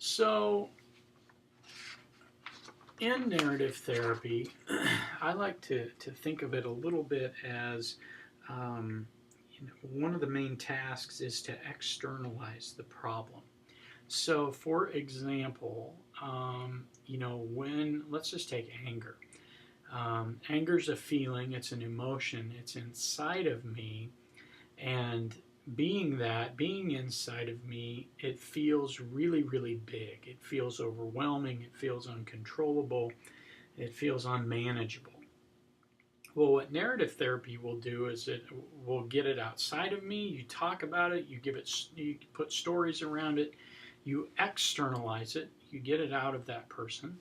So, in narrative therapy, I like to think of it a little bit as one of the main tasks is to externalize the problem. So, for example, when let's just take anger. Anger is a feeling, it's an emotion, it's inside of me, and being inside of me, it feels really, really big. It feels overwhelming, it feels uncontrollable, it feels unmanageable. Well, what narrative therapy will do is it will get it outside of me. You talk about it, you put stories around it, you externalize it, you get it out of that person.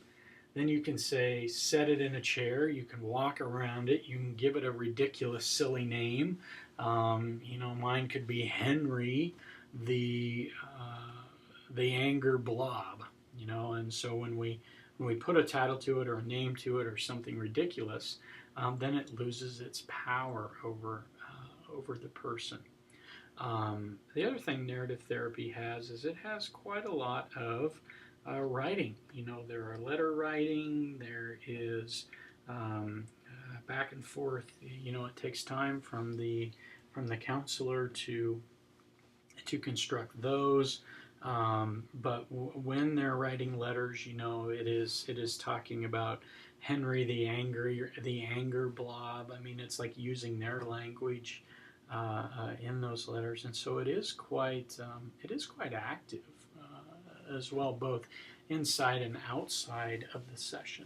Then you can say, set it in a chair. You can walk around it. You can give it a ridiculous, silly name. Mine could be Henry, the the anger blob. And so when we put a title to it or a name to it or something ridiculous, then it loses its power over the person. The other thing narrative therapy has is it has quite a lot of writing. There are letter writing. There is back and forth. It takes time from the counselor to construct those. But when they're writing letters, it is talking about Henry the anger blob. I mean, it's like using their language in those letters, and so it is quite active as well, both inside and outside of the session.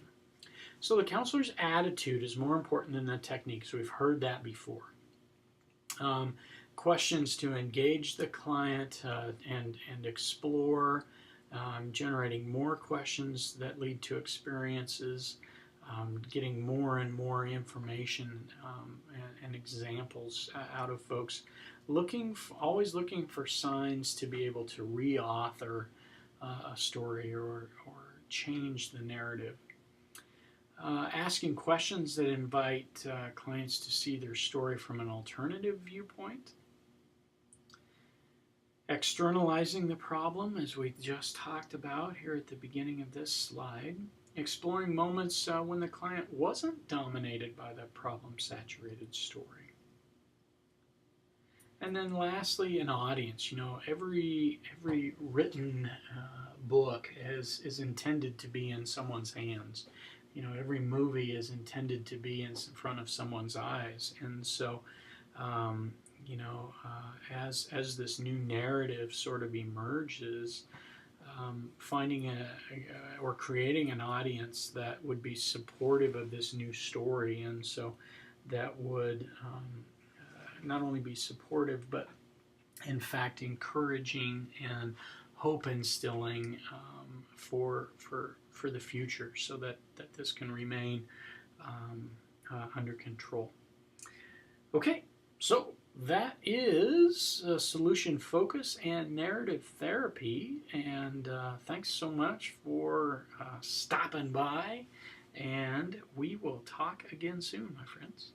So the counselor's attitude is more important than the techniques. We've heard that before. Questions to engage the client and explore, generating more questions that lead to experiences, getting more and more information and examples out of folks, always looking for signs to be able to re-author a story or change the narrative. Asking questions that invite clients to see their story from an alternative viewpoint. Externalizing the problem, as we just talked about here at the beginning of this slide. Exploring moments when the client wasn't dominated by the problem-saturated story. And then lastly, an audience. Every written book is intended to be in someone's hands. Every movie is intended to be in front of someone's eyes. And so, as this new narrative sort of emerges, finding or creating an audience that would be supportive of this new story, and so that would not only be supportive, but in fact encouraging and hope instilling for the future, so that this can remain under control. Okay, so that is solution focus and narrative therapy, and thanks so much for stopping by, and we will talk again soon, my friends.